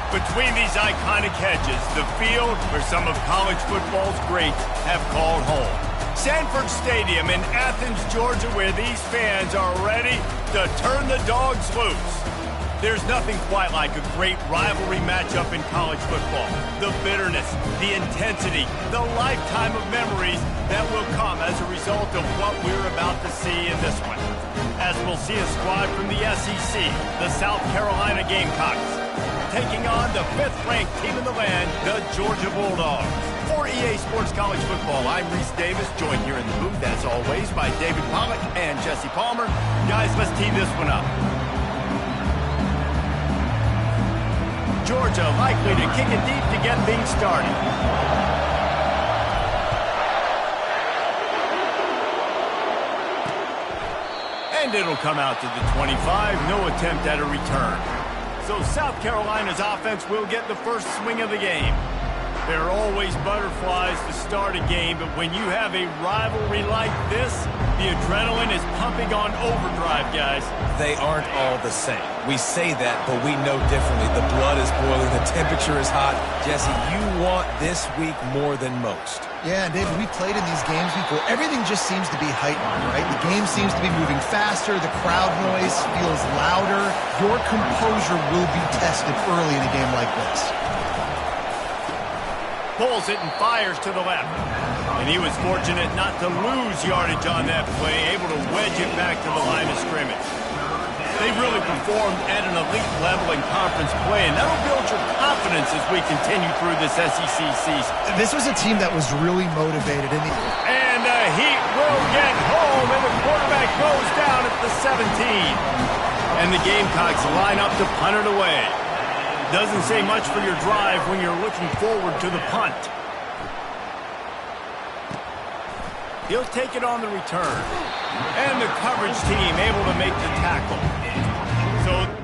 Between these iconic hedges, the field where some of college football's greats have called home. Sanford Stadium in Athens, Georgia, where these fans are ready to turn the dogs loose. There's nothing quite like a great rivalry matchup in college football. The bitterness, the intensity, the lifetime of memories that will come as a result of what we're about to see in this one. As we'll see a squad from the SEC, the South Carolina Gamecocks, taking on the 5th-ranked team in the land, the Georgia Bulldogs. For EA Sports College Football, I'm Reese Davis, joined here in the booth, as always, by David Pollack and Jesse Palmer. Guys, let's tee this one up. Georgia likely to kick it deep to get things started. And it'll come out to the 25, no attempt at a return. So South Carolina's offense will get the first swing of the game. There are always butterflies to start a game, but when you have a rivalry like this, the adrenaline is pumping on overdrive, guys. They aren't all the same. We say that, but we know differently. The blood is boiling, the temperature is hot. Jesse, you want this week more than most. Yeah, and David, we played in these games before. Everything just seems to be heightened, right? The game seems to be moving faster. The crowd noise feels louder. Your composure will be tested early in a game like this. Pulls it and fires to the left. And he was fortunate not to lose yardage on that play, able to wedge it back to the line of scrimmage. They've really performed at an elite level in conference play, and that'll build your confidence as we continue through this SEC season. This was a team that was really motivated. And the Heat will get home, and the quarterback goes down at the 17. And the Gamecocks line up to punt it away. Doesn't say much for your drive when you're looking forward to the punt. He'll take it on the return. And the coverage team able to make the tackle. So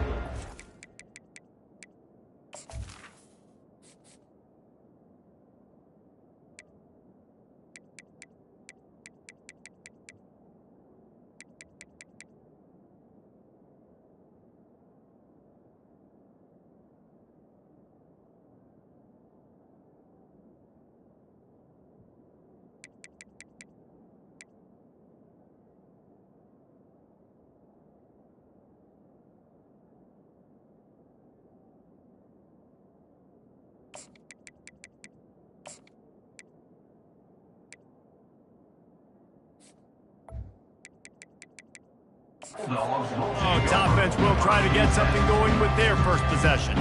offense will try to get something going with their first possession.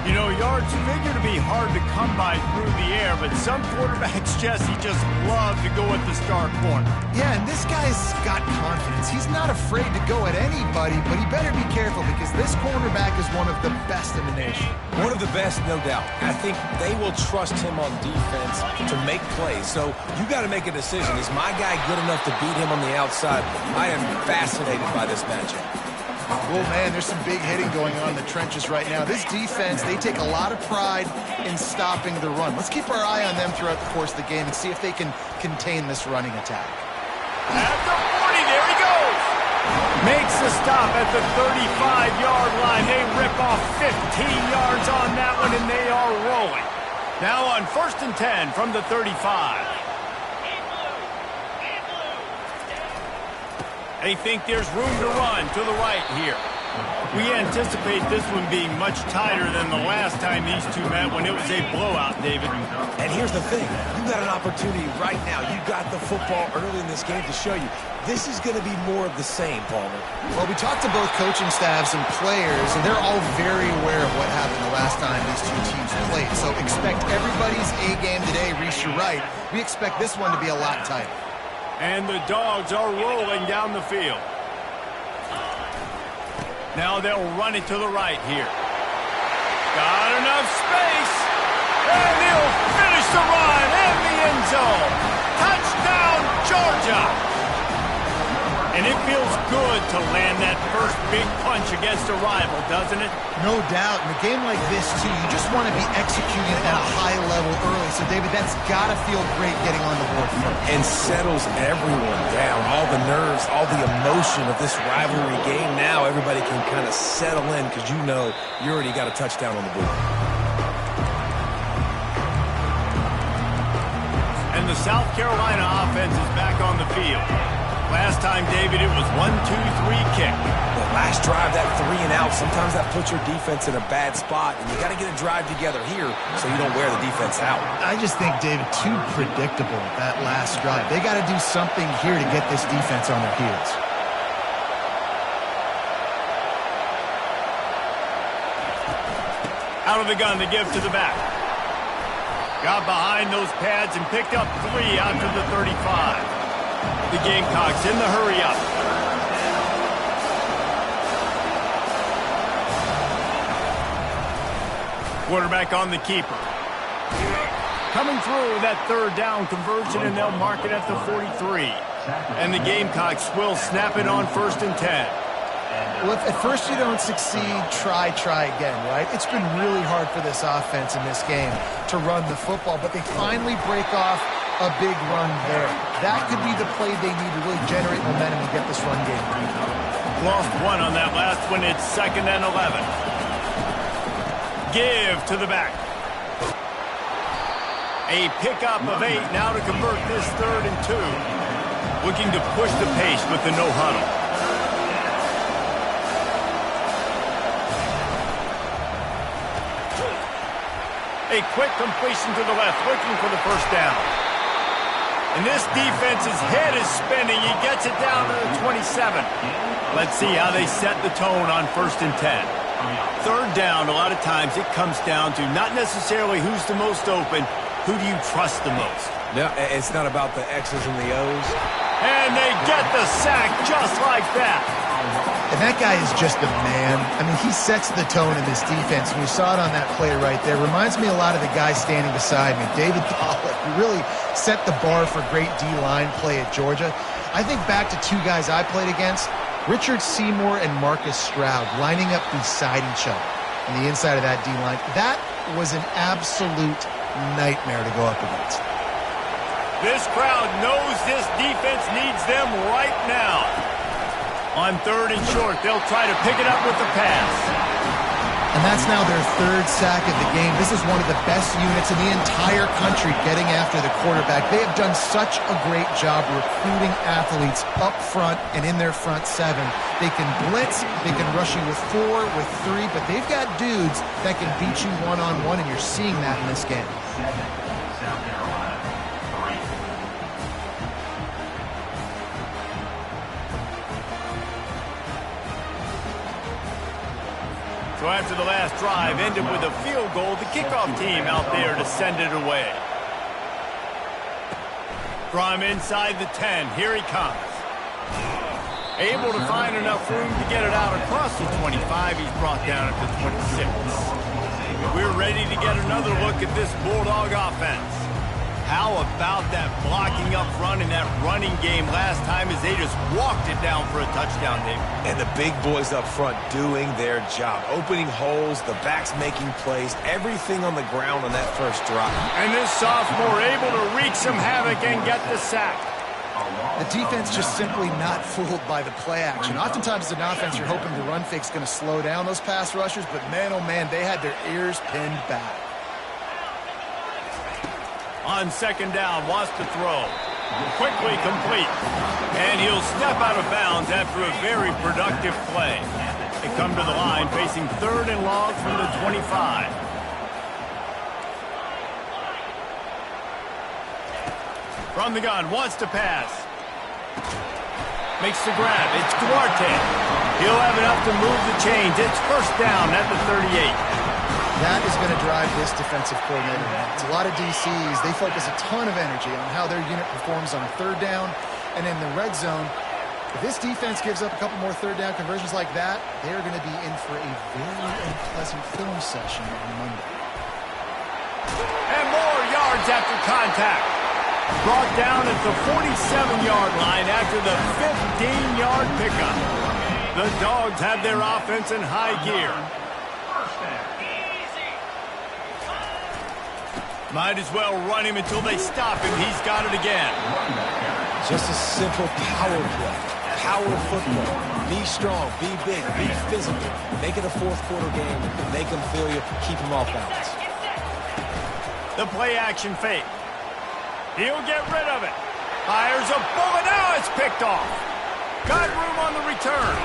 You know, yards figure to be hard to come by through the air, but some quarterbacks, Jesse, just love to go at the star corner. Yeah, and this guy's got confidence. He's not afraid to go at anybody, but he better be careful because this cornerback is one of the best in the nation. One of the best, no doubt. I think they will trust him on defense to make plays. So you got to make a decision. Is my guy good enough to beat him on the outside? I am fascinated by this matchup. Well, man, there's some big hitting going on in the trenches right now. This defense, they take a lot of pride in stopping the run. Let's keep our eye on them throughout the course of the game and see if they can contain this running attack. At the 40, there he goes. Makes the stop at the 35-yard line. They rip off 15 yards on that one, and they are rolling. Now on 1st and 10 from the 35. They think there's room to run to the right here. We anticipate this one being much tighter than the last time these two met when it was a blowout, David. And here's the thing. You got an opportunity right now. You got the football early in this game to show you. This is going to be more of the same, Palmer. Well, we talked to both coaching staffs and players, and they're all very aware of what happened the last time these two teams played. So expect everybody's A game today. Reese, you're right. We expect this one to be a lot tighter. And the Dogs are rolling down the field. Now they'll run it to the right here. Got enough space. And he'll finish the run in the end zone. Touchdown, Georgia. And it feels good to land that first big punch against a rival, doesn't it? No doubt. In a game like this, too, you just want to be executing at a high level early. So, David, that's got to feel great getting on the board first. And settles everyone down. All the nerves, all the emotion of this rivalry game. Now everybody can kind of settle in because you know you already got a touchdown on the board. the South Carolina offense is back on the field. Last time, David, it was 1-2-3 kick. The last drive, that 3 and out, sometimes that puts your defense in a bad spot, and you got to get a drive together here so you don't wear the defense out. I just think, David, too predictable, that last drive. They got to do something here to get this defense on their heels. Out of the gun to give to the back. Got behind those pads and picked up 3 out to the 35. The Gamecocks in the hurry-up. Quarterback on the keeper. Coming through with that third down conversion, and they'll mark it at the 43. And the Gamecocks will snap it on 1st and 10. Well, if at first you don't succeed, try again, right? It's been really hard for this offense in this game to run the football, but they finally break off a big run there. That could be the play they need to really generate momentum and get this run game going. Lost 1 on that last one. It's 2nd and 11. Give to the back. A pickup of 8 now to convert this 3rd and 2. Looking to push the pace with the no huddle. A quick completion to the left, looking for the 1st down. And this defense's head is spinning. He gets it down to the 27. Let's see how they set the tone on 1st and 10. 3rd down, a lot of times it comes down to not necessarily who's the most open, who do you trust the most? No, it's not about the X's and the O's. And they get the sack just like that. And that guy is just a man. I mean, he sets the tone in this defense. And we saw it on that play right there. Reminds me a lot of the guy standing beside me, David Pollock, who really set the bar for great D-line play at Georgia. I think back to 2 guys I played against, Richard Seymour and Marcus Stroud, lining up beside each other on the inside of that D-line. That was an absolute nightmare to go up against. This crowd knows this defense needs them right now. On 3rd and short, they'll try to pick it up with the pass. And that's now their 3rd sack of the game. This is one of the best units in the entire country getting after the quarterback. They have done such a great job recruiting athletes up front and in their front 7. They can blitz, they can rush you with 4, with 3, but they've got dudes that can beat you one-on-one, and you're seeing that in this game. So after the last drive ended with a field goal, the kickoff team out there to send it away. From inside the 10, here he comes. Able to find enough room to get it out across the 25. He's brought down at the 26. We're ready to get another look at this Bulldog offense. How about that blocking up front and that running game last time as they just walked it down for a touchdown, David? And the big boys up front doing their job. Opening holes, the backs making plays, everything on the ground on that first drive. And this sophomore able to wreak some havoc and get the sack. The defense just simply not fooled by the play action. Oftentimes as an offense, you're hoping the run fake's going to slow down those pass rushers, but man, oh man, they had their ears pinned back. On 2nd down, wants to throw. Quickly complete. And he'll step out of bounds after a very productive play. They come to the line facing 3rd and long from the 25. From the gun, wants to pass. Makes the grab. It's Duarte. He'll have enough to move the chains. It's 1st down at the 38. That is going to drive this defensive coordinator. It's a lot of DCs. They focus a ton of energy on how their unit performs on 3rd down and in the red zone. If this defense gives up a couple more 3rd down conversions like that, they are going to be in for a very unpleasant film session on Monday. And more yards after contact. Brought down at the 47-yard line after the 15-yard pickup. The Dogs have their offense in high gear. Might as well run him until they stop him. He's got it again. Just a simple power play. Power football. Be strong, be big, be physical. Make it a 4th quarter game. Make them feel you. Keep them off balance. The play action fake. He'll get rid of it. Fires a bullet. Now it's picked off. Got room on the return.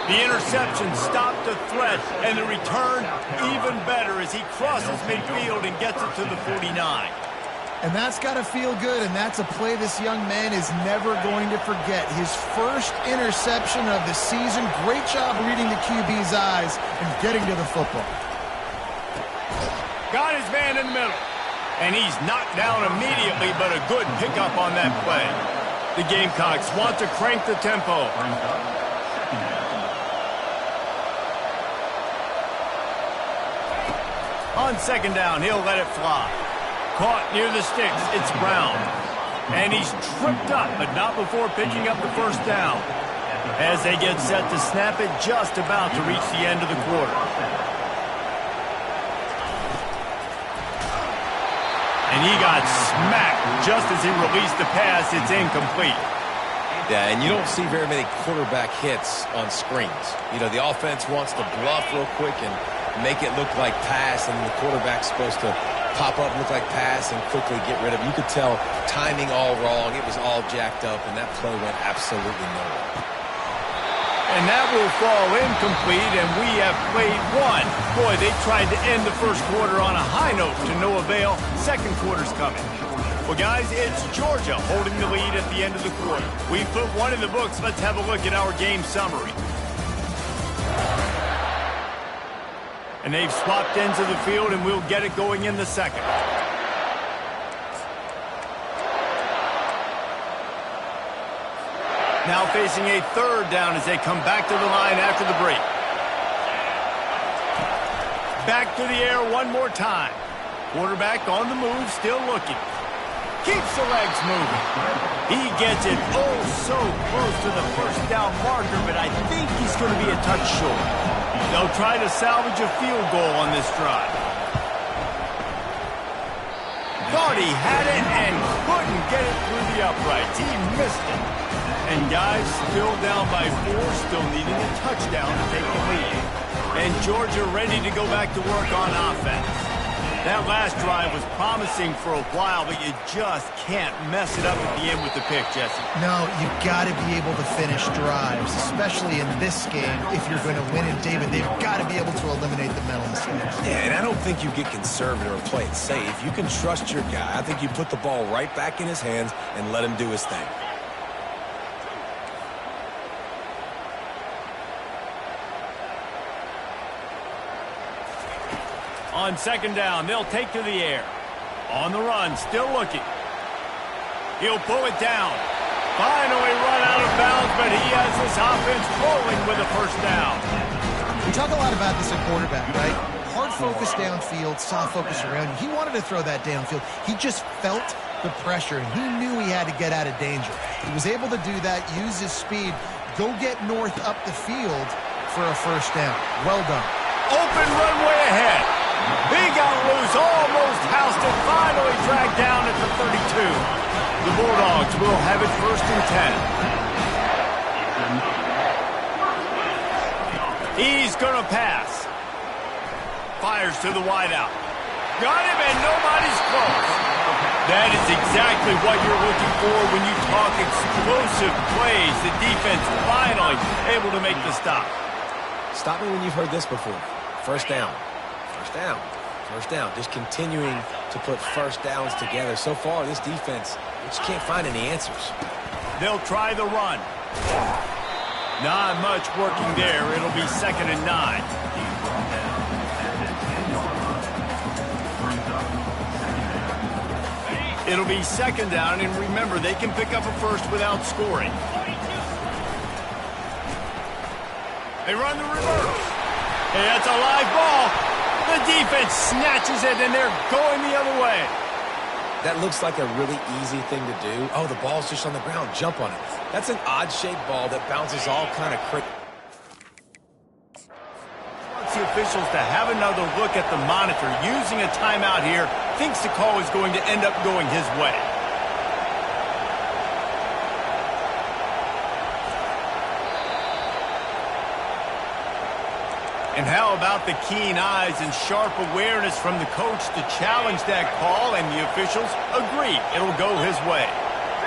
The interception stopped the threat, and the return even better as he crosses midfield and gets it to the 49. And that's got to feel good, and that's a play this young man is never going to forget. His first interception of the season. Great job reading the QB's eyes and getting to the football. Got his man in the middle. And he's knocked down immediately, but a good pickup on that play. The Gamecocks want to crank the tempo. On second down, he'll let it fly. Caught near the sticks. It's Brown. And he's tripped up, but not before picking up the first down. As they get set to snap it, just about to reach the end of the quarter. And he got smacked just as he released the pass. It's incomplete. Yeah, and you don't see very many quarterback hits on screens. You know, the offense wants to bluff real quick and make it look like pass, and the quarterback's supposed to pop up, look like pass, and quickly get rid of it. You could tell timing all wrong. It was all jacked up, and that play went absolutely nowhere. And that will fall incomplete, and we have played one. Boy, they tried to end the first quarter on a high note to no avail. Second quarter's coming. Well, guys, it's Georgia holding the lead at the end of the quarter. We put one in the books. Let's have a look at our game summary. And they've swapped ends of the field, and we'll get it going in the second. Now facing a third down as they come back to the line after the break. Back to the air one more time. Quarterback on the move, still looking. Keeps the legs moving. He gets it oh so close to the first down marker, but I think he's going to be a touch short. They'll try to salvage a field goal on this drive. Thought he had it and couldn't get it through the uprights. He missed it. And guys, still down by 4, still needing a touchdown to take the lead. And Georgia ready to go back to work on offense. That last drive was promising for a while, but you just can't mess it up at the end with the pick, Jesse. No, you've got to be able to finish drives, especially in this game. If you're going to win it, David, they've got to be able to eliminate the mental mistakes. Yeah, and I don't think you get conservative or play it safe. You can trust your guy. I think you put the ball right back in his hands and let him do his thing. On second down, they'll take to the air. On the run, still looking. He'll pull it down. Finally run out of bounds, but he has this offense rolling with a first down. We talk a lot about this at quarterback, right? Hard focus downfield, soft focus around you. He wanted to throw that downfield. He just felt the pressure, and he knew he had to get out of danger. He was able to do that, use his speed, go get north up the field for a first down. Well done. Open runway ahead. He got loose, almost housed it, finally dragged down at the 32. The Bulldogs will have it first and 10. He's going to pass. Fires to the wideout. Got him, and nobody's close. That is exactly what you're looking for when you talk explosive plays. The defense finally able to make the stop. Stop me when you've heard this before. First down. First down. First down. Just continuing to put first downs together. So far, this defense just can't find any answers. They'll try the run. Not much working there. It'll be 2nd and 9. It'll be 2nd down, and remember, they can pick up a first without scoring. They run the reverse. Hey, that's a live ball. The defense snatches it, and they're going the other way. That looks like a really easy thing to do. Oh, the ball's just on the ground. Jump on it. That's an odd-shaped ball that bounces all kind of quick. Wants the officials to have another look at the monitor. Using a timeout here, thinks the call is going to end up going his way. And how about the keen eyes and sharp awareness from the coach to challenge that call, and the officials agree it'll go his way.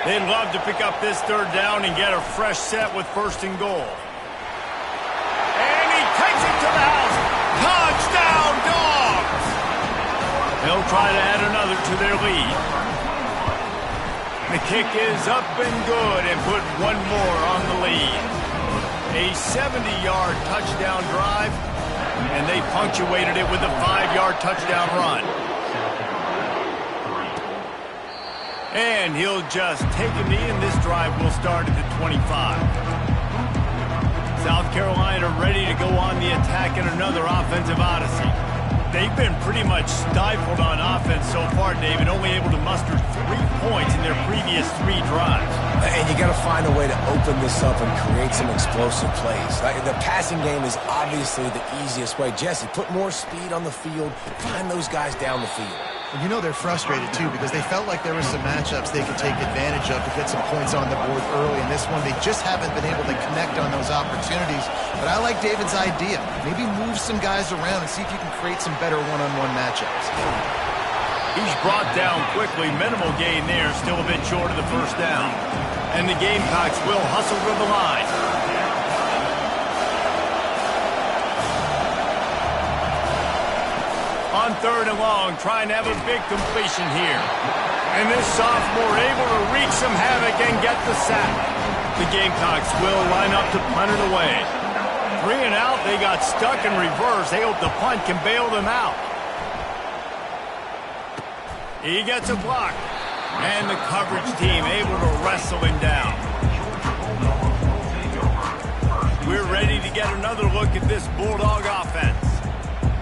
They'd love to pick up this third down and get a fresh set with 1st and goal. And he takes it to the house. Touchdown, Dogs! They'll try to add another to their lead. The kick is up and good and put one more on the lead. A 70-yard touchdown drive, and they punctuated it with a 5-yard touchdown run. And he'll just take a knee, and this drive will start at the 25. South Carolina ready to go on the attack in another offensive odyssey. They've been pretty much stifled on offense so far, David, only able to muster 3 points in their previous 3 drives. And you got to find a way to open this up and create some explosive plays. The passing game is obviously the easiest way. Jesse, put more speed on the field, find those guys down the field. And you know they're frustrated, too, because they felt like there were some matchups they could take advantage of to get some points on the board early. In this one, they just haven't been able to connect on those opportunities. But I like David's idea. Maybe move some guys around and see if you can create some better one-on-one matchups. He's brought down quickly. Minimal gain there, still a bit short of the 1st down. And the Gamecocks will hustle to the line. On 3rd and long, trying to have a big completion here. And this sophomore able to wreak some havoc and get the sack. The Gamecocks will line up to punt it away. 3 and out, they got stuck in reverse. They hope the punt can bail them out. He gets a block. And the coverage team able to wrestle him down. We're ready to get another look at this Bulldog offense.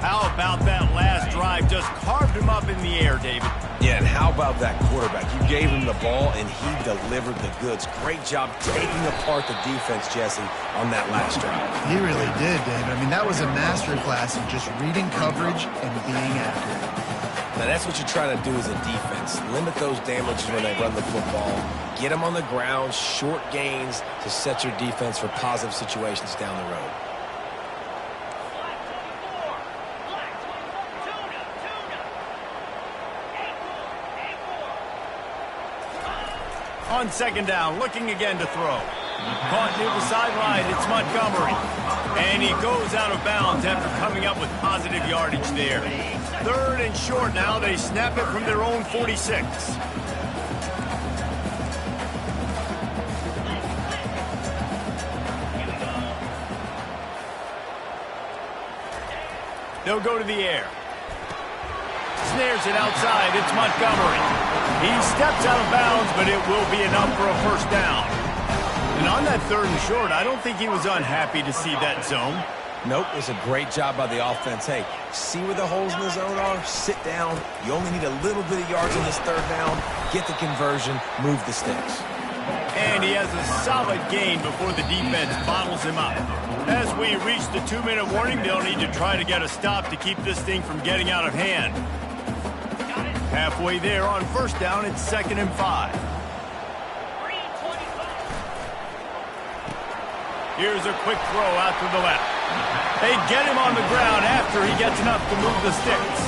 How about that last drive? Just carved him up in the air, David. Yeah, and how about that quarterback? You gave him the ball, and he delivered the goods. Great job taking apart the defense, Jesse, on that last drive. He really did, David. I mean, that was a masterclass in just reading coverage and being accurate. Now, that's what you're trying to do as a defense. Limit those damages when they run the football. Get them on the ground, short gains to set your defense for positive situations down the road. On 2nd down, looking again to throw. Caught near the sideline, it's Montgomery. And he goes out of bounds after coming up with positive yardage there. 3rd and short now, they snap it from their own 46. They'll go to the air. Snares it outside, it's Montgomery. He steps out of bounds, but it will be enough for a 1st down. And on that 3rd and short, I don't think he was unhappy to see that zone. Nope, it was a great job by the offense. Hey, see where the holes in the zone are? Sit down. You only need a little bit of yards on this 3rd down. Get the conversion, move the sticks. And he has a solid gain before the defense bottles him up. As we reach the 2-minute warning, they'll need to try to get a stop to keep this thing from getting out of hand. Halfway there on 1st down, it's 2nd and 5. Here's a quick throw out to the left. They get him on the ground after he gets enough to move the sticks.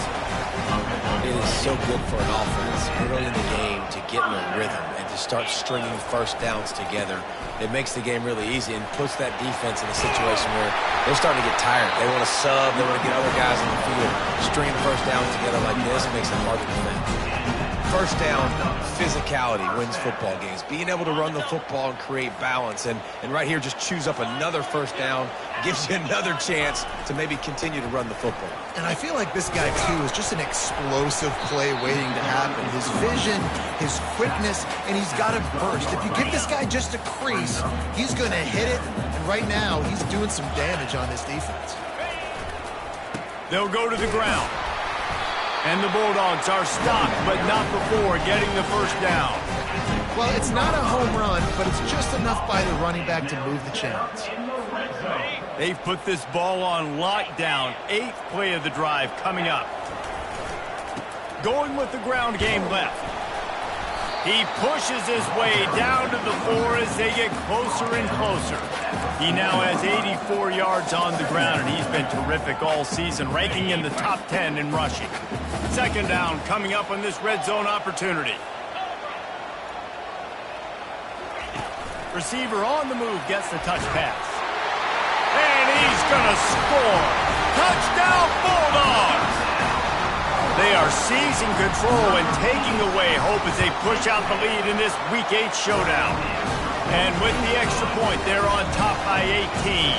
It is so good for an offense early in the game to get in a rhythm and to start stringing 1st downs together. It makes the game really easy and puts that defense in a situation where they're starting to get tired. They want to sub. They want to get other guys on the field. Stringing 1st downs together like this makes it hard to defend. 1st down, physicality wins football games. Being able to run the football and create balance. And right here, just choose up another 1st down. Gives you another chance to maybe continue to run the football. And I feel like this guy, too, is just an explosive play waiting to happen. His vision, his quickness, and he's got a burst. If you give this guy just a crease, he's going to hit it. And right now, he's doing some damage on this defense. They'll go to the ground. And the Bulldogs are stopped, but not before getting the 1st down. Well, it's not a home run, but it's just enough by the running back to move the chains. They've put this ball on lockdown. 8th play of the drive coming up. Going with the ground game left. He pushes his way down to the floor as they get closer and closer. He now has 84 yards on the ground, and he's been terrific all season, ranking in the top 10 in rushing. Second down coming up on this red zone opportunity. Receiver on the move gets the touch pass. And he's going to score. Touchdown, Bulldogs! They are seizing control and taking away hope as they push out the lead in this Week 8 showdown. And with the extra point, they're on top by 18.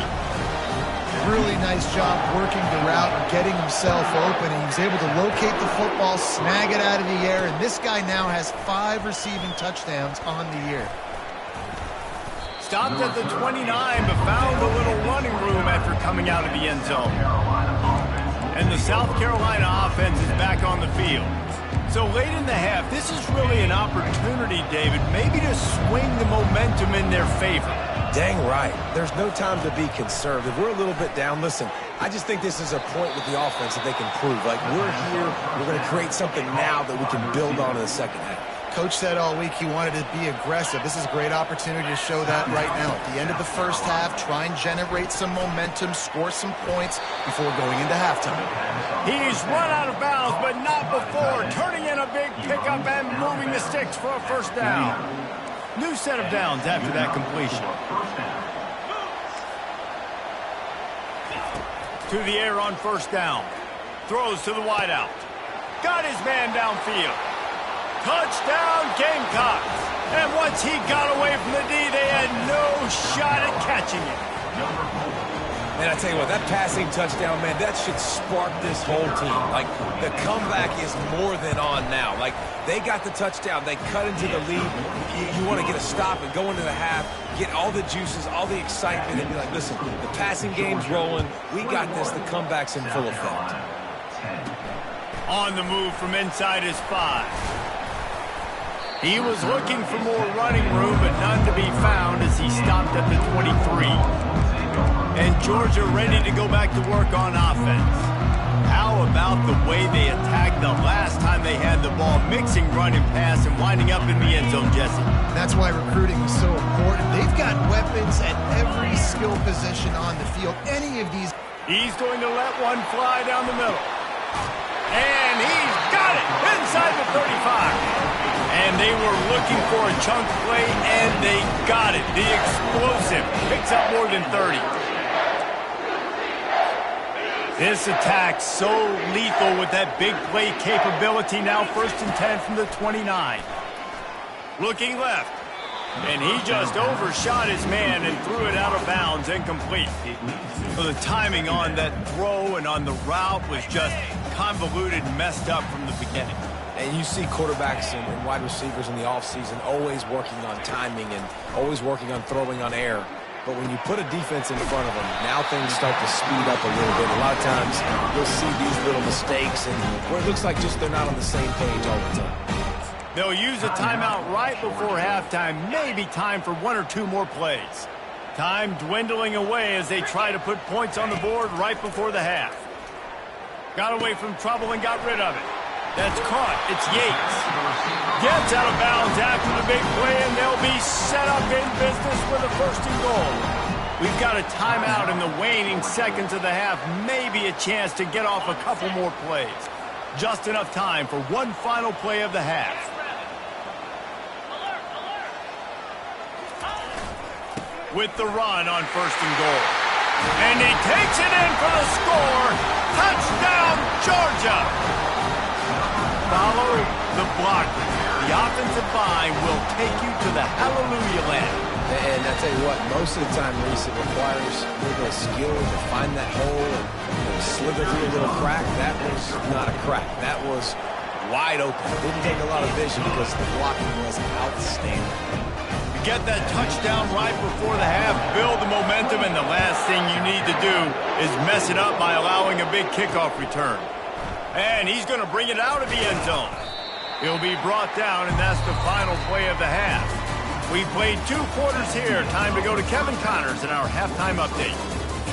Really nice job working the route and getting himself open. And he was able to locate the football, snag it out of the air, and this guy now has 5 receiving touchdowns on the year. Stopped at the 29, but found a little running room after coming out of the end zone. And the South Carolina offense is back on the field. So late in the half, this is really an opportunity, David, maybe to swing the momentum in their favor. Dang right. There's no time to be conservative. We're a little bit down. Listen, I just think this is a point with the offense that they can prove. Like, we're here, we're going to create something now that we can build on in the second half. Coach said all week he wanted to be aggressive. This is a great opportunity to show that right now. At the end of the first half, try and generate some momentum, score some points before going into halftime. He's run out of bounds, but not before turning in a big pickup and moving the sticks for a first down. New set of downs after that completion. To the air on first down. Throws to the wideout. Got his man downfield. Touchdown, Gamecocks. And once he got away from the D, they had no shot at catching it. Man, I tell you what, that passing touchdown, man, that should spark this whole team. Like, the comeback is more than on now. Like, they got the touchdown. They cut into the lead. You want to get a stop and go into the half, get all the juices, all the excitement, and be like, listen, the passing game's rolling. We got this. The comeback's in full effect. On the move from inside his 5. He was looking for more running room, but none to be found as he stopped at the 23. And Georgia ready to go back to work on offense. How about the way they attacked the last time they had the ball, mixing run and pass and winding up in the end zone, Jesse? That's why recruiting is so important. They've got weapons at every skill position on the field. Any of these... He's going to let one fly down the middle. And he's got it inside the 35. And they were looking for a chunk play, and they got it. The explosive picks up more than 30. This attack so lethal with that big play capability. Now 1st and 10 from the 29. Looking left. And he just overshot his man and threw it out of bounds, incomplete. So the timing on that throw and on the route was just convoluted and messed up from the beginning. And you see quarterbacks and wide receivers in the offseason always working on timing and always working on throwing on air. But when you put a defense in front of them, now things start to speed up a little bit. A lot of times you'll see these little mistakes and where it looks like just they're not on the same page all the time. They'll use a timeout right before halftime, maybe time for 1 or 2 more plays. Time dwindling away as they try to put points on the board right before the half. Got away from trouble and got rid of it. That's caught. It's Yates. Gets out of bounds after the big play, and they'll be set up in business with a 1st and goal. We've got a timeout in the waning seconds of the half. Maybe a chance to get off a couple more plays. Just enough time for one final play of the half. With the run on 1st and goal. And he takes it in for the score. Touchdown, Georgia! Follow the block. The offensive line will take you to the hallelujah land. And I tell you what, most of the time, Reese, it requires a little bit of skill to find that hole and slither through a little crack. That was not a crack. That was wide open. Didn't take a lot of vision because the blocking was outstanding. Get that touchdown right before the half, build the momentum, and the last thing you need to do is mess it up by allowing a big kickoff return. And he's going to bring it out of the end zone. He'll be brought down, and that's the final play of the half. We played 2 quarters here. Time to go to Kevin Connors in our halftime update.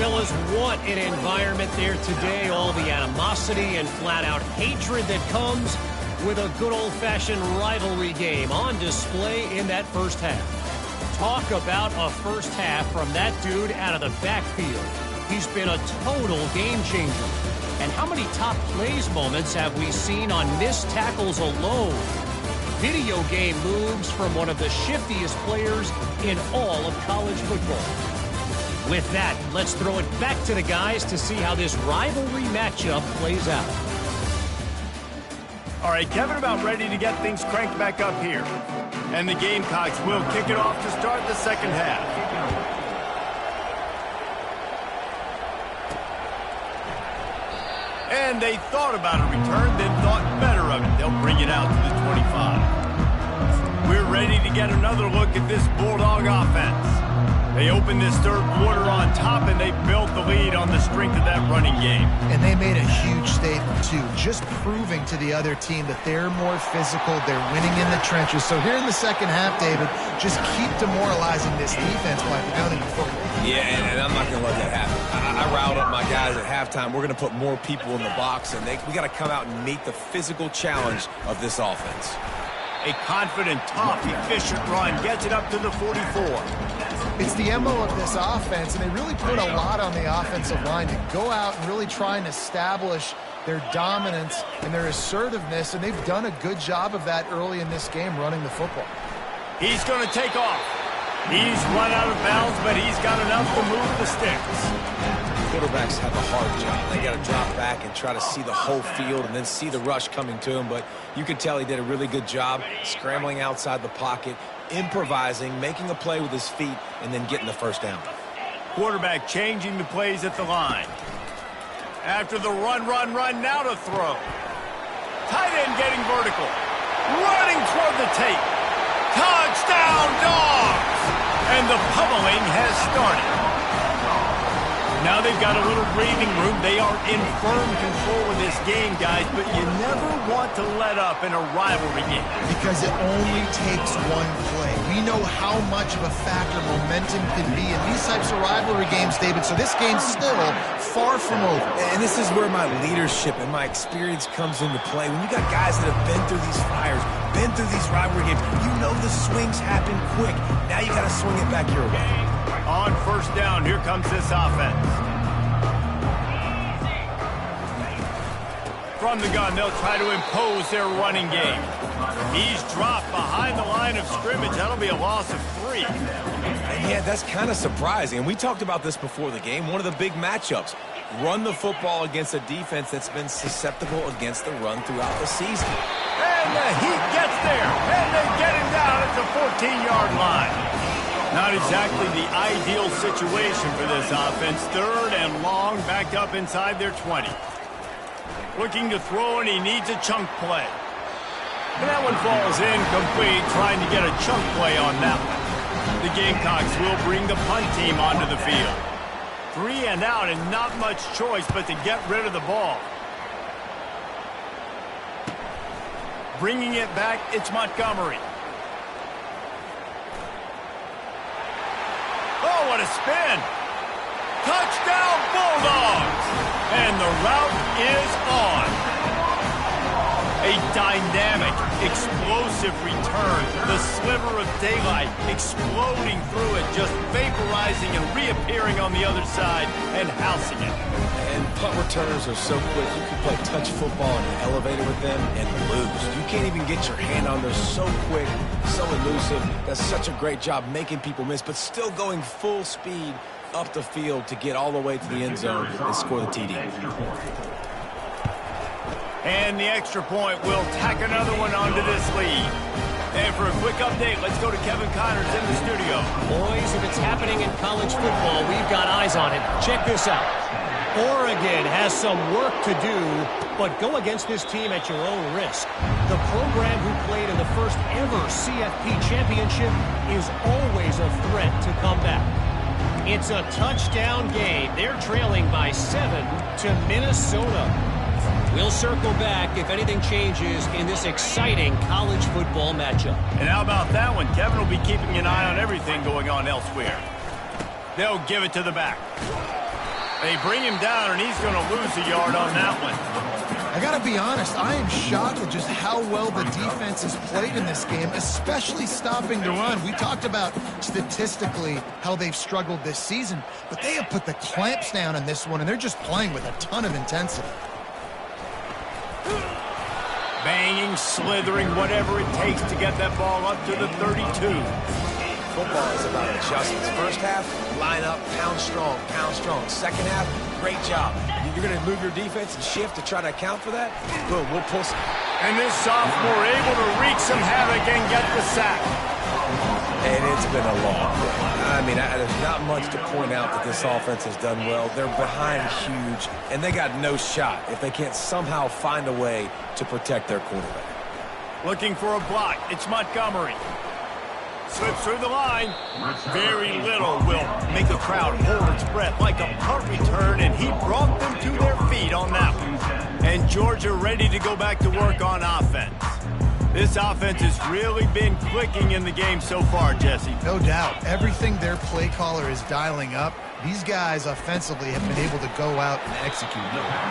Fellas, what an environment there today. All the animosity and flat-out hatred that comes with a good old-fashioned rivalry game on display in that first half. Talk about a first half from that dude out of the backfield. He's been a total game changer. And how many top plays moments have we seen on missed tackles alone? Video game moves from one of the shiftiest players in all of college football. With that, let's throw it back to the guys to see how this rivalry matchup plays out. All right, Kevin about ready to get things cranked back up here. And the Gamecocks will kick it off to start the second half. And they thought about a return, then thought better of it. They'll bring it out to the 25. We're ready to get another look at this Bulldog offense. They opened this third quarter on top, and they built the lead on the strength of that running game. And they made a huge statement, too, just proving to the other team that they're more physical, they're winning in the trenches. So here in the second half, David, just keep demoralizing this defense by pounding the football. Yeah, and I'm not going to let that happen. I riled up my guys at halftime. We're going to put more people in the box, and we got to come out and meet the physical challenge of this offense. A confident, tough, efficient run gets it up to the 44. It's the MO of this offense, and they really put a lot on the offensive line to go out and really try and establish their dominance and their assertiveness, and they've done a good job of that early in this game running the football. He's going to take off. He's run out of bounds, but he's got enough to move the sticks. Quarterbacks have a hard job. They got to drop back and try to see the whole field and then see the rush coming to him, but you could tell he did a really good job scrambling outside the pocket, improvising, making a play with his feet, and then getting the first down. Quarterback changing the plays at the line. After the run, now to throw. Tight end getting vertical. Running toward the tape. Touchdown, Dogs! And the pummeling has started. Now they've got a little breathing room. They are in firm control of this game, guys, but you never want to let up in a rivalry game. Because it only takes one play. We know how much of a factor momentum can be in these types of rivalry games, David, so this game's still far from over. And this is where my leadership and my experience comes into play. When you got guys that have been through these fires, been through these rivalry games, you know the swings happen quick. Now you got to swing it back your way. On first down, here comes this offense. From the gun, they'll try to impose their running game. He's dropped behind the line of scrimmage. That'll be a loss of 3. Yeah, that's kind of surprising. And we talked about this before the game. One of the big matchups. Run the football against a defense that's been susceptible against the run throughout the season. And the heat gets there. And they get him down at the 14-yard line. Not exactly the ideal situation for this offense. Third and long, backed up inside their 20. Looking to throw, and he needs a chunk play. And that one falls incomplete, trying to get a chunk play on that one. The Gamecocks will bring the punt team onto the field. 3 and out, and not much choice but to get rid of the ball. Bringing it back, it's Montgomery. Oh, what a spin. Touchdown, Bulldogs! And the route is on. A dynamic, explosive return. The sliver of daylight exploding through it, just vaporizing and reappearing on the other side and housing it. And punt returners are so quick. You can play touch football in an elevator with them and lose. You can't even get your hand on them. So quick, so elusive. Does such a great job making people miss, but still going full speed up the field to get all the way to the end zone and score the TD. And the extra point will tack another one onto this lead. And for a quick update, let's go to Kevin Connors in the studio. Boys, if it's happening in college football, we've got eyes on it. Check this out. Oregon has some work to do, but go against this team at your own risk. The program who played in the first ever CFP championship is always a threat to come back. It's a touchdown game. They're trailing by 7 to Minnesota. We'll circle back if anything changes in this exciting college football matchup. And how about that one? Kevin will be keeping an eye on everything going on elsewhere. They'll give it to the back. They bring him down, and he's going to lose a yard on that one. I got to be honest, I am shocked at just how well the defense has played in this game, especially stopping the run. We talked about statistically how they've struggled this season, but they have put the clamps down in this one, and they're just playing with a ton of intensity. Banging, slithering, whatever it takes to get that ball up to the 32. Football is about adjustments. First half, line up, pound strong, pound strong. Second half, great job. You're going to move your defense and shift to try to account for that? Boom, we'll pull some. And this sophomore able to wreak some havoc and get the sack. And it's been a long day. I mean, there's not much to point out that this offense has done well. They're behind huge, and they got no shot if they can't somehow find a way to protect their quarterback. Looking for a block. It's Montgomery. Slips through the line. Very little will make the crowd hold its breath like a punt return, and he brought them to their feet on that one. And Georgia ready to go back to work on offense. This offense has really been clicking in the game so far, Jesse. No doubt. Everything their play caller is dialing up, these guys offensively have been able to go out and execute.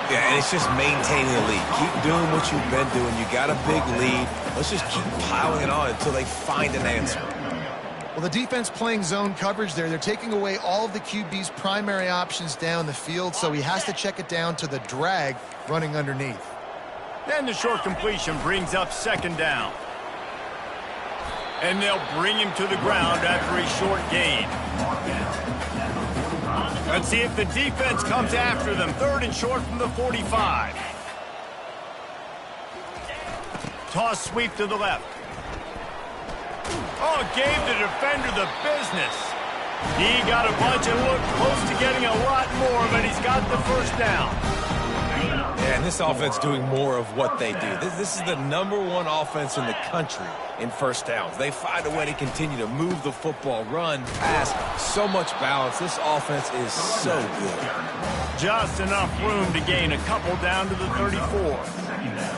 Yeah, and it's just maintaining the lead. Keep doing what you've been doing. You got a big lead. Let's just keep piling it on until they find an answer. Well, the defense playing zone coverage there. They're taking away all of the QB's primary options down the field, so he has to check it down to the drag running underneath. Then the short completion brings up second down. And they'll bring him to the ground after a short gain. Let's see if the defense comes after them. Third and short from the 45. Toss sweep to the left. Oh, gave the defender the business. He got a bunch and looked close to getting a lot more, but he's got the first down. Yeah, and this offense doing more of what they do. This is the #1 offense in the country in first downs. They find a way to continue to move the football, run, pass, so much balance. This offense is so good. Just enough room to gain a couple down to the 34.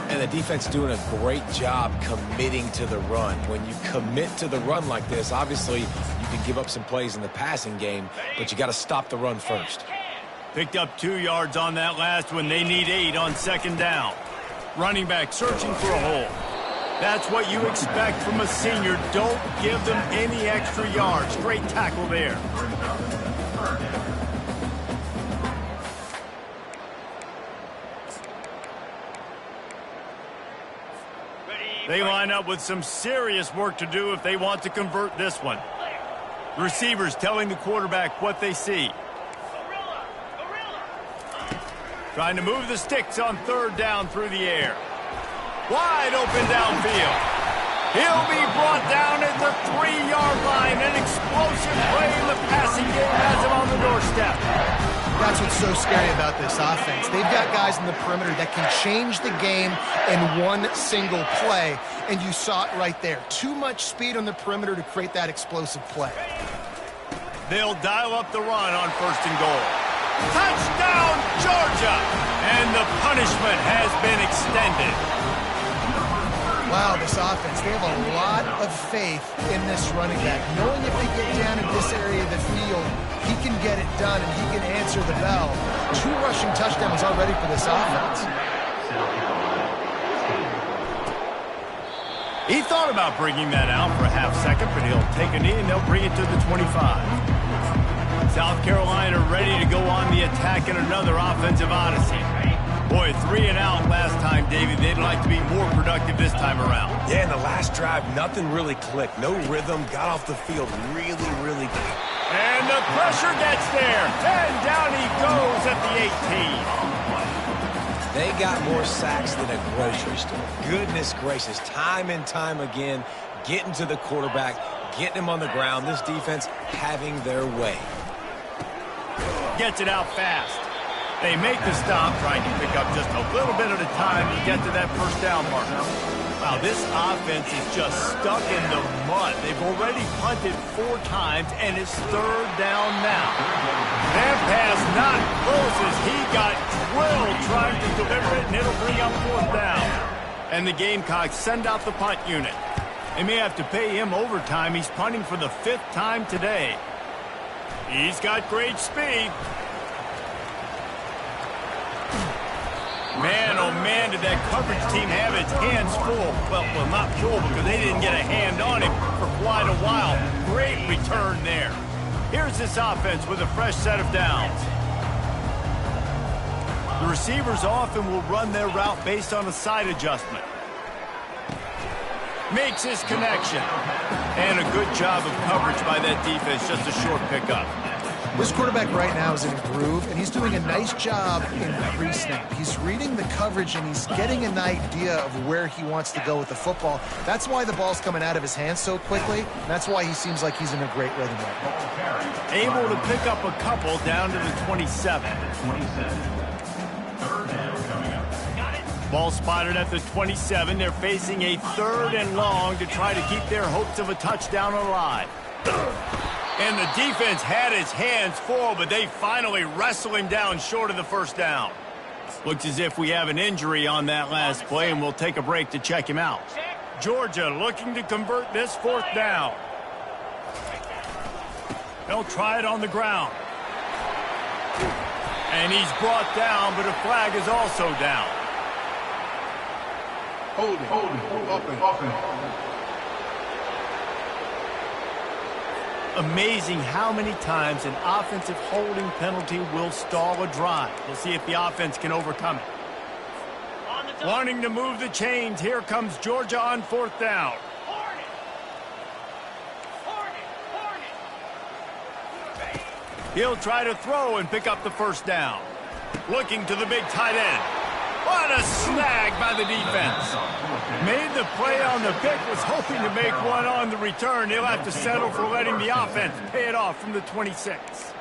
And the defense doing a great job committing to the run. When you commit to the run like this, obviously you can give up some plays in the passing game, but you got to stop the run first. Picked up 2 yards on that last one. They need 8 on second down. Running back searching for a hole. That's what you expect from a senior. Don't give them any extra yards. Great tackle there. They line up with some serious work to do if they want to convert this one. Receivers telling the quarterback what they see. Trying to move the sticks on third down through the air. Wide open downfield. He'll be brought down at the 3-yard line. An explosive play in the passing game has him on the doorstep. That's what's so scary about this offense. They've got guys in the perimeter that can change the game in one single play, and you saw it right there. Too much speed on the perimeter to create that explosive play. They'll dial up the run on first and goal. Touchdown, Georgia! And the punishment has been extended. Wow, this offense, they have a lot of faith in this running back. Knowing if they get down in this area of the field, he can get it done and he can answer the bell. 2 rushing touchdowns already for this offense. He thought about bringing that out for a half second, but he'll take a knee and they'll bring it to the 25. South Carolina ready to go on the attack in another offensive odyssey. Boy, 3 and out last time, Davey. They'd like to be more productive this time around. Yeah, in the last drive, nothing really clicked. No rhythm, got off the field really quick. And the pressure gets there. And down he goes at the 18. They got more sacks than a grocery store. Goodness gracious, time and time again, getting to the quarterback, getting him on the ground. This defense having their way. Gets it out fast. They make the stop, trying to pick up just a little bit at a time to get to that first down marker. Wow, this offense is just stuck in the mud. They've already punted 4 times, and it's third down now. That pass not close as he got drilled trying to deliver it, and it'll bring up 4th down. And the Gamecocks send out the punt unit. They may have to pay him overtime. He's punting for the 5th time today. He's got great speed. Man, oh man, did that coverage team have its hands full. Well, not full because they didn't get a hand on him for quite a while. Great return there. Here's this offense with a fresh set of downs. The receivers often will run their route based on a side adjustment. Makes his connection. And a good job of coverage by that defense, just a short pickup. This quarterback right now is in a groove, and he's doing a nice job in pre-snap. He's reading the coverage, and he's getting an idea of where he wants to go with the football. That's why the ball's coming out of his hands so quickly. And that's why he seems like he's in a great rhythm right now. Able to pick up a couple down to the 27. Ball spotted at the 27. They're facing a 3rd and long to try to keep their hopes of a touchdown alive. And the defense had its hands full, but they finally wrestle him down short of the first down. Looks as if we have an injury on that last play, and we'll take a break to check him out. Georgia looking to convert this 4th down. They'll try it on the ground. And he's brought down, but a flag is also down. Holding. Amazing how many times an offensive holding penalty will stall a drive. We'll see if the offense can overcome it. Wanting to move the chains, here comes Georgia on 4th down. He'll try to throw and pick up the first down. Looking to the big tight end. What a snag by the defense. Made the play on the pick, was hoping to make one on the return. He'll have to settle for letting the offense pay it off from the 26.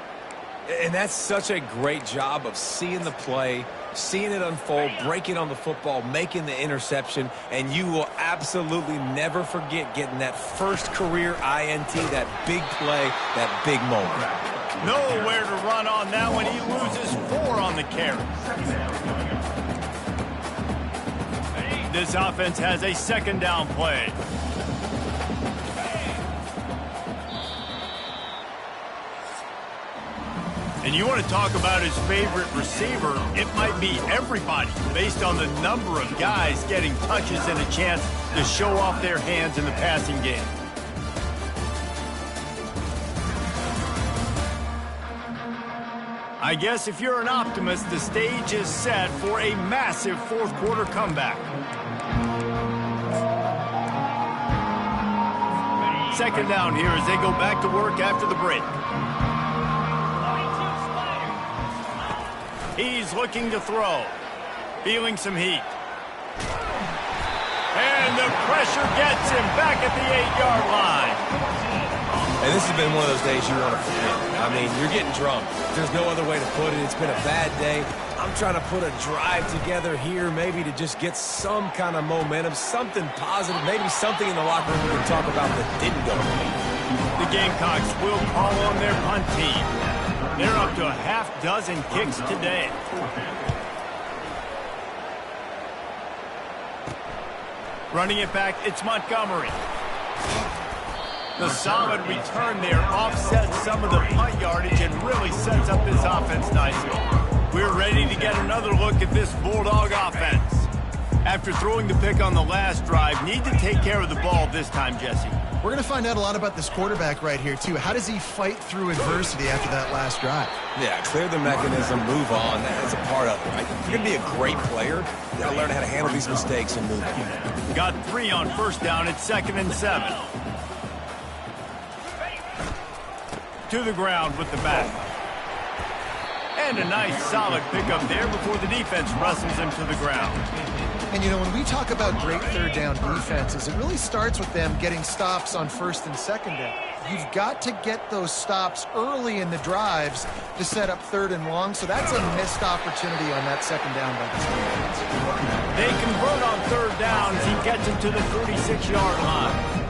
And that's such a great job of seeing the play, seeing it unfold, breaking on the football, making the interception, and you will absolutely never forget getting that first career INT, that big play, that big moment. Nowhere to run on that one. He loses 4 on the carry. This offense has a 2nd down play. And you want to talk about his favorite receiver, it might be everybody based on the number of guys getting touches and a chance to show off their hands in the passing game. I guess if you're an optimist, the stage is set for a massive 4th quarter comeback. 2nd down here as they go back to work after the break. He's looking to throw. Feeling some heat. And the pressure gets him back at the 8-yard line. And this has been one of those days you want to forget. I mean, you're getting drunk. There's no other way to put it. It's been a bad day. I'm trying to put a drive together here maybe to just get some kind of momentum, something positive, maybe something in the locker room we can talk about that didn't go right. The Gamecocks will call on their punt team. They're up to a half-dozen kicks today. Running it back, it's Montgomery. The solid return there offsets some of the punt yardage and really sets up this offense nicely. We're ready to get another look at this Bulldog offense. After throwing the pick on the last drive, need to take care of the ball this time, Jesse. We're going to find out a lot about this quarterback right here, too. How does he fight through adversity after that last drive? Yeah, clear the mechanism, move on. That's a part of it, right? If you're going to be a great player, you got to learn how to handle these mistakes and move on. Got 3 on 1st down. It's 2nd and 7. To the ground with the back. And a nice solid pickup there before the defense wrestles him to the ground. And, you know, when we talk about great 3rd down defenses, it really starts with them getting stops on 1st and 2nd down. You've got to get those stops early in the drives to set up 3rd and long, so that's a missed opportunity on that 2nd down by this defense. They convert on 3rd down as he gets him to the 36-yard line.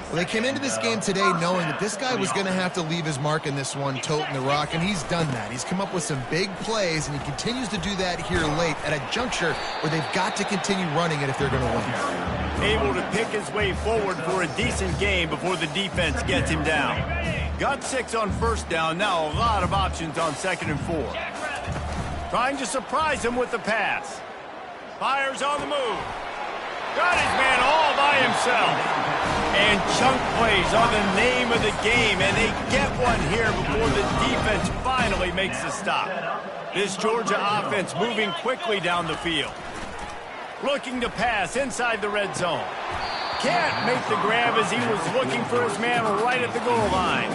Well, they came into this game today knowing that this guy was going to have to leave his mark in this one, toting the rock, and he's done that. He's come up with some big plays, and he continues to do that here late at a juncture where they've got to continue running it if they're going to win. Able to pick his way forward for a decent game before the defense gets him down. Got 6 on 1st down, now a lot of options on 2nd and 4. Trying to surprise him with the pass. Fires on the move. Got his man all by himself. And chunk plays are the name of the game, and they get one here before the defense finally makes the stop. This Georgia offense moving quickly down the field. Looking to pass inside the red zone. Can't make the grab as he was looking for his man right at the goal line.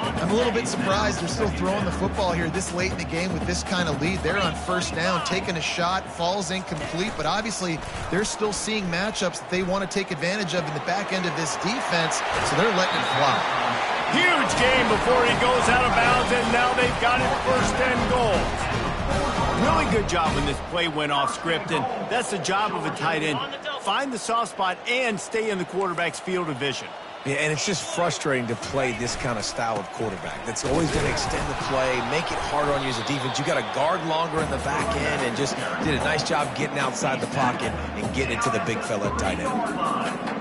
I'm a little bit surprised they're still throwing the football here this late in the game with this kind of lead. They're on first down, taking a shot, falls incomplete, but obviously they're still seeing matchups that they want to take advantage of in the back end of this defense, so they're letting it fly. Huge game before he goes out of bounds, and now they've got it first and goal. Really good job when this play went off script, and that's the job of a tight end. Find the soft spot and stay in the quarterback's field of vision. Yeah, and it's just frustrating to play this kind of style of quarterback. That's always going to extend the play, make it harder on you as a defense. You got to guard longer in the back end, and just did a nice job getting outside the pocket and getting it to the big fella at tight end.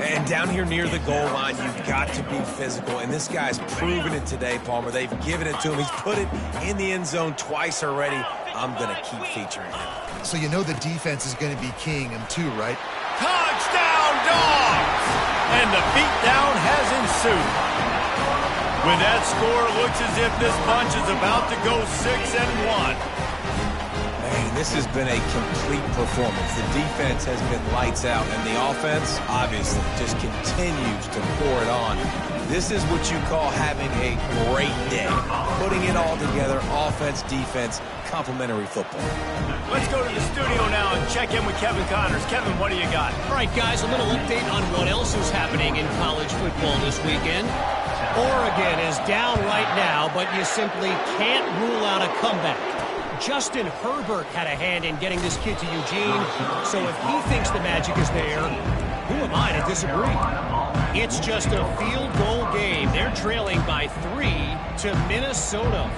And down here near the goal line, you've got to be physical, and this guy's proven it today, Palmer. They've given it to him. He's put it in the end zone twice already. I'm going to keep featuring him. So you know the defense is going to be keying him too, right? Touchdown, Dogs! And the beatdown has ensued. With that score, it looks as if this bunch is about to go 6-1. Man, this has been a complete performance. The defense has been lights out, and the offense, obviously, just continues to pour it on. This is what you call having a great day. Putting it all together, offense, defense, complementary football. Let's go to the studio now and check in with Kevin Connors. Kevin, what do you got? All right, guys, a little update on what else is happening in college football this weekend. Oregon is down right now, but you simply can't rule out a comeback. Justin Herbert had a hand in getting this kid to Eugene, so if he thinks the magic is there, who am I to disagree? It's just a field goal game. They're trailing by 3 to Minnesota.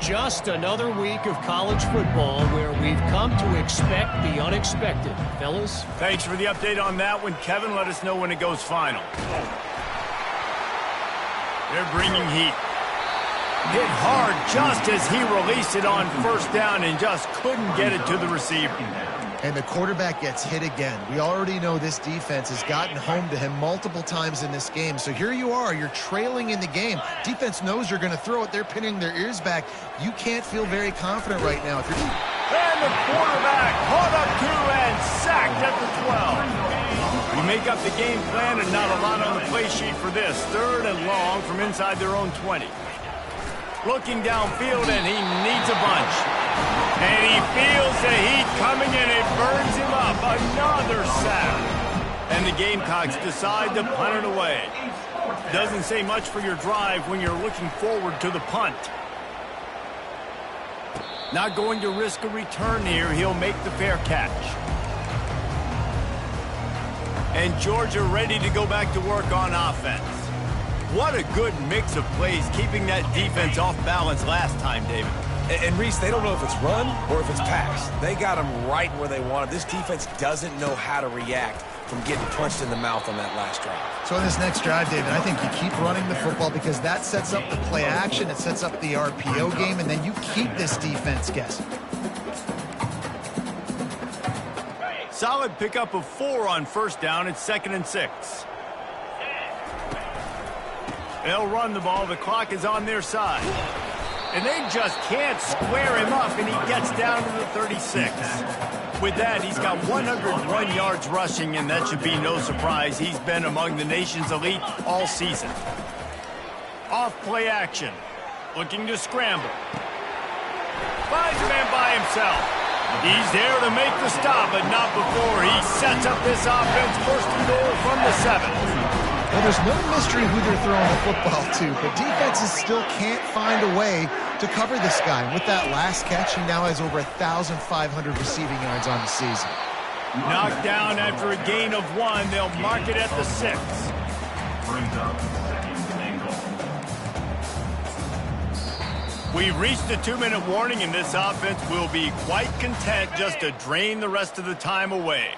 Just another week of college football where we've come to expect the unexpected. Fellas? Thanks for the update on that one, Kevin. Let us know when it goes final. They're bringing heat. Hit hard just as he released it on first down and just couldn't get it to the receiver. And the quarterback gets hit again. We already know this defense has gotten home to him multiple times in this game. So here you are, you're trailing in the game. Defense knows you're going to throw it. They're pinning their ears back. You can't feel very confident right now. If you're... And the quarterback caught up to and sacked at the 12. You make up the game plan and not a lot on the play sheet for this. 3rd and long from inside their own 20. Looking downfield, and he needs a bunch. And he feels the heat coming, and it burns him up. Another sack. And the Gamecocks decide to punt it away. Doesn't say much for your drive when you're looking forward to the punt. Not going to risk a return here. He'll make the fair catch. And Georgia ready to go back to work on offense. What a good mix of plays, keeping that defense off balance last time, David. And Reese, they don't know if it's run or if it's pass. They got them right where they wanted. This defense doesn't know how to react from getting punched in the mouth on that last drive. So in this next drive, David, I think you keep running the football because that sets up the play action, it sets up the RPO game, and then you keep this defense guessing. Solid pickup of 4 on first down. It's 2nd and 6. They'll run the ball. The clock is on their side. And they just can't square him up, and he gets down to the 36. With that, he's got 101 yards rushing, and that should be no surprise. He's been among the nation's elite all season. Off play action. Looking to scramble. Finds a man by himself. He's there to make the stop, but not before he sets up this offense. 1st and goal from the 7. Well, there's no mystery who they're throwing the football to, but defenses still can't find a way to cover this guy. And with that last catch, he now has over 1,500 receiving yards on the season. Knocked down after a gain of 1. They'll mark it at the 6. We've reached the 2-minute warning, and this offense will be quite content just to drain the rest of the time away.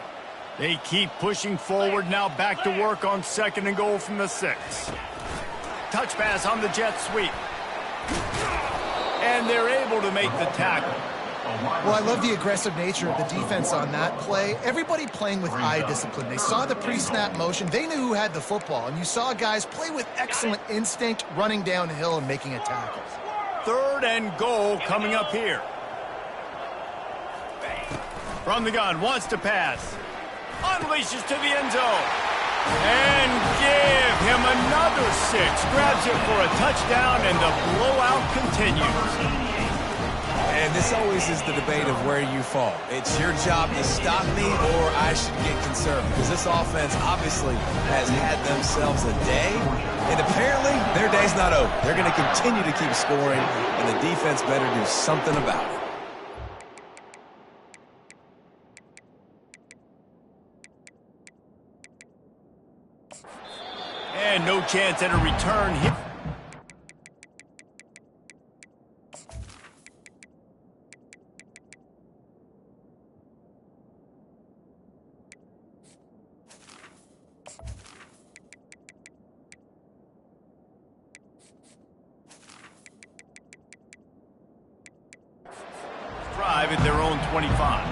They keep pushing forward, now back to work on 2nd and goal from the 6. Touch pass on the jet sweep. And they're able to make the tackle. Well, I love the aggressive nature of the defense on that play. Everybody playing with eye discipline. They saw the pre-snap motion. They knew who had the football. And you saw guys play with excellent instinct, running downhill and making a tackle. 3rd and goal coming up here. From the gun, wants to pass. Unleashes to the end zone. And give him another 6. Grabs it for a touchdown, and the blowout continues. And this always is the debate of where you fall. It's your job to stop me, or I should get concerned, because this offense obviously has had themselves a day, and apparently their day's not over. They're going to continue to keep scoring, and the defense better do something about it. And no chance at a return here. Drive at their own 25.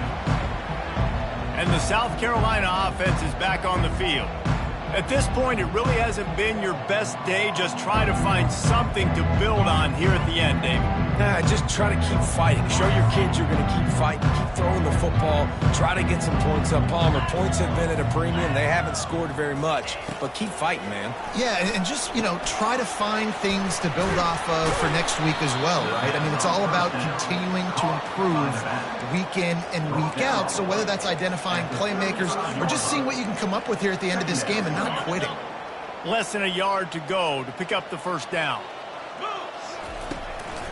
And the South Carolina offense is back on the field. At this point, it really hasn't been your best day. Just try to find something to build on here at the end, David. Just try to keep fighting. Show your kids you're going to keep fighting. Keep throwing the football. Try to get some points up. Palmer, points have been at a premium. They haven't scored very much, but keep fighting, man. Yeah, and just, try to find things to build off of for next week as well, right? I mean, it's all about continuing to improve week in and week out. So whether that's identifying playmakers or just seeing what you can come up with here at the end of this game and not quitting. Less than a yard to go to pick up the 1st down.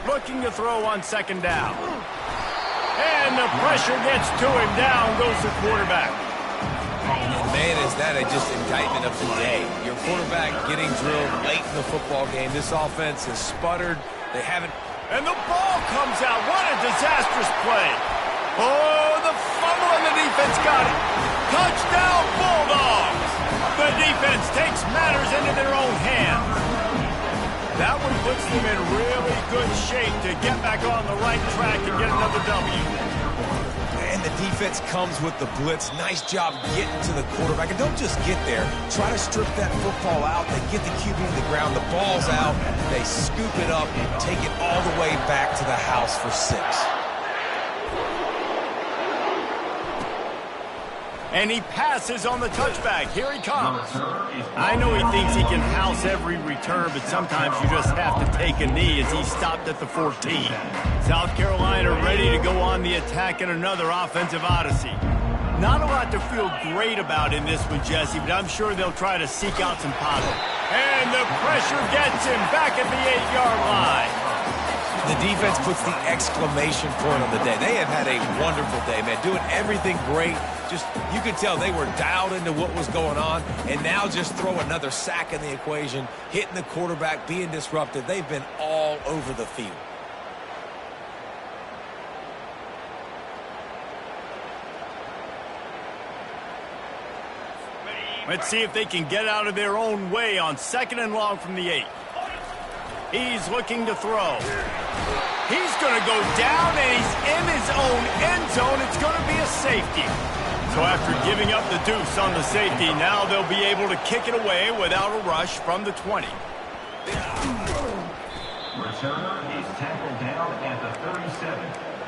Looking to throw on 2nd down. And the pressure gets to him. Down goes the quarterback. Man, is that just indictment of the day. Your quarterback getting drilled late in the football game. This offense has sputtered. They haven't. And the ball comes out. What a disastrous play. Oh, the fumble, and the defense got it. Touchdown, Bulldogs. The defense takes matters into their own hands. That one puts them in really good shape to get back on the right track and get another W. And the defense comes with the blitz. Nice job getting to the quarterback. And don't just get there. Try to strip that football out. They get the QB to the ground. The ball's out. They scoop it up and take it all the way back to the house for 6. And he passes on the touchback. Here he comes. I know he thinks he can house every return, but sometimes you just have to take a knee as he stopped at the 14. South Carolina ready to go on the attack in another offensive odyssey. Not a lot to feel great about in this one, Jesse, but I'm sure they'll try to seek out some positive. And the pressure gets him back at the 8-yard line. The defense puts the exclamation point on the day. They have had a wonderful day, man. Doing everything great. Just, you could tell they were dialed into what was going on. And now just throw another sack in the equation. Hitting the quarterback, being disruptive. They've been all over the field. Let's see if they can get out of their own way on 2nd and long from the 8. He's looking to throw. He's going to go down, and he's in his own end zone. It's going to be a safety. So after giving up the deuce on the safety, now they'll be able to kick it away without a rush from the 20. Returner is tackled down at the 37,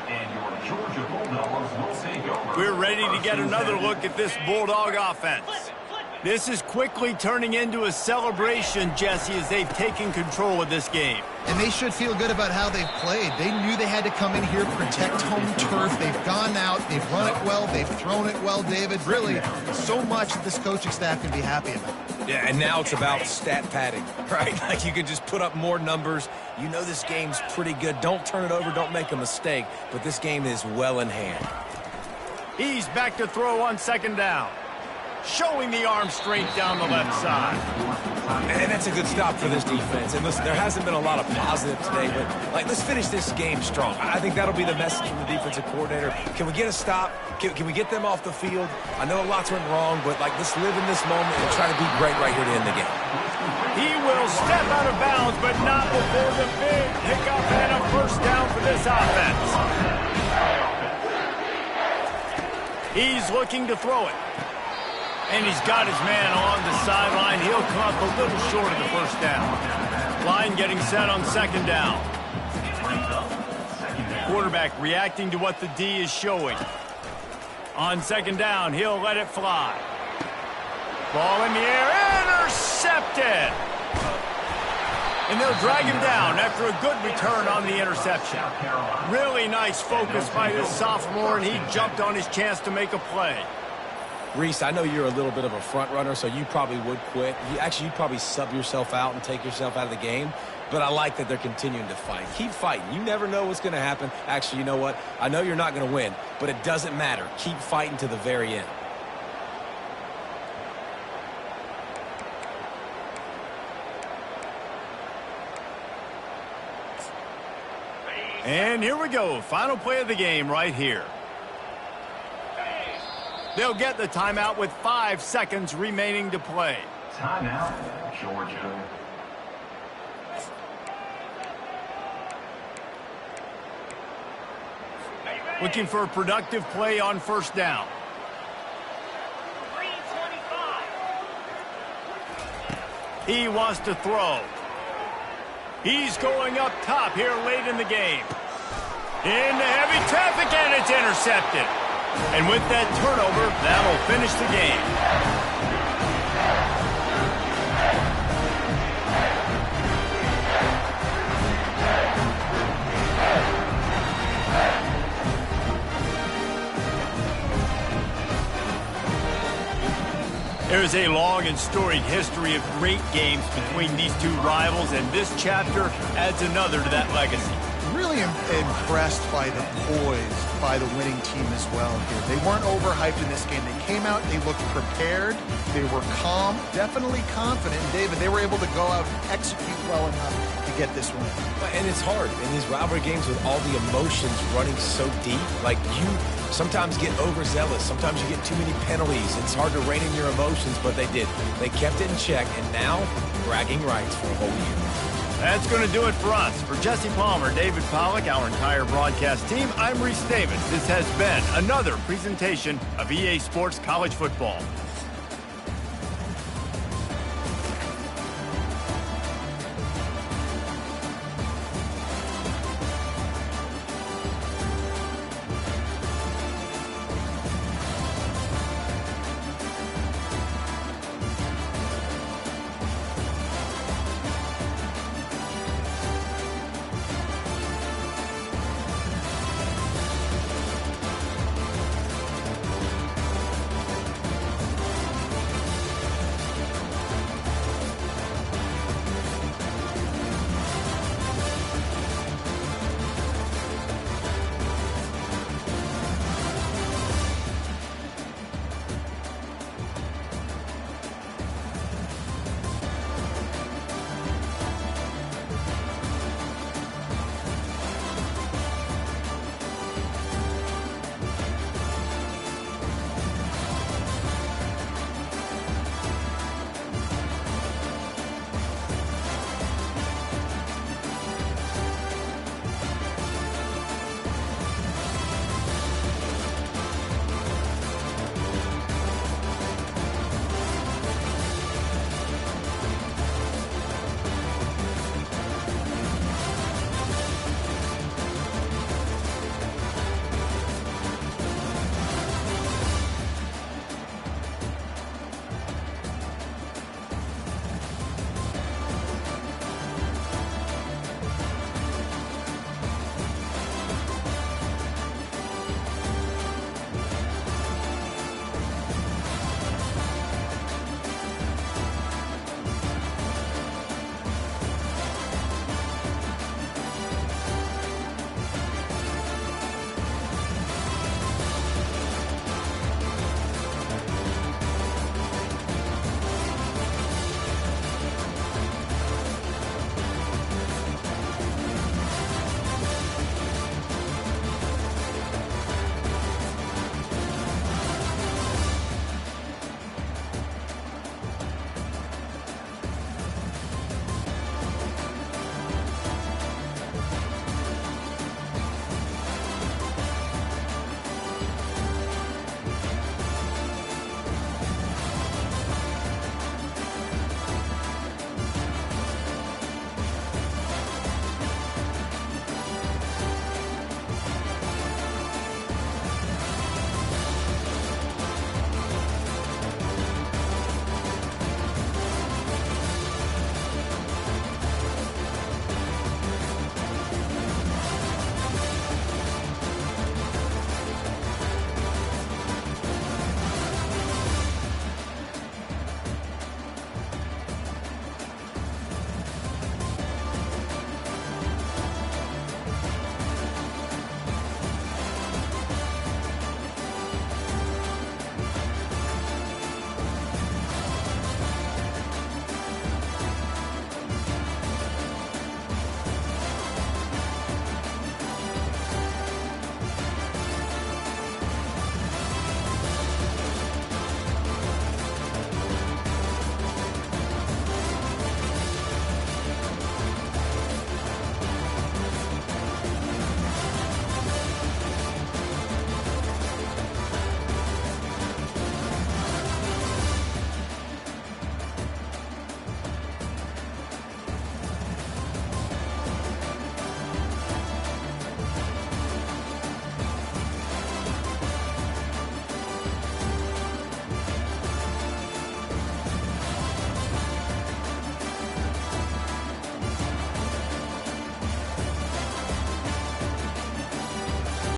and your Georgia Bulldogs will take over. We're ready to get another look at this Bulldog offense. This is quickly turning into a celebration, Jesse, as they've taken control of this game. And they should feel good about how they've played. They knew they had to come in here, protect home turf. They've gone out, they've run it well, they've thrown it well, David. Really, so much that this coaching staff can be happy about. Yeah, and now it's about stat padding, right? Like you can just put up more numbers. You know this game's pretty good. Don't turn it over, don't make a mistake. But this game is well in hand. He's back to throw on 2nd down. Showing the arm strength down the left side. And that's a good stop for this defense. And listen, there hasn't been a lot of positive today, but let's finish this game strong. I think that'll be the message from the defensive coordinator. Can we get a stop? Can we get them off the field? I know lots went wrong, but let's live in this moment and try to be great right here to end the game. He will step out of bounds, but not before the big pickup and a 1st down for this offense. He's looking to throw it. And he's got his man on the sideline. He'll come up a little short of the first down. Line getting set on second down. Quarterback reacting to what the D is showing. On second down, he'll let it fly. Ball in the air, intercepted! And they'll drag him down after a good return on the interception. Really nice focus by this sophomore, and he jumped on his chance to make a play. Reese, I know you're a little bit of a front runner, so you probably would quit. You'd probably sub yourself out and take yourself out of the game. But I like that they're continuing to fight. Keep fighting. You never know what's going to happen. Actually, you know what? I know you're not going to win, but it doesn't matter. Keep fighting to the very end. And here we go. Final play of the game right here. They'll get the timeout with 5 seconds remaining to play. Timeout, Georgia. Looking for a productive play on first down. He wants to throw. He's going up top here late in the game. Into heavy traffic, and it's intercepted. And with that turnover, that'll finish the game. There is a long and storied history of great games between these two rivals, and this chapter adds another to that legacy. Really impressed by the poise by the winning team as well here. They weren't overhyped in this game. They came out, they looked prepared, they were calm, definitely confident. And David, they were able to go out and execute well enough to get this win. And it's hard in these rivalry games with all the emotions running so deep. Like, you sometimes get overzealous. Sometimes you get too many penalties. It's hard to rein in your emotions, but they did. They kept it in check, and now bragging rights for a whole year. That's going to do it for us. For Jesse Palmer, David Pollack, our entire broadcast team, I'm Reese Davis. This has been another presentation of EA Sports College Football.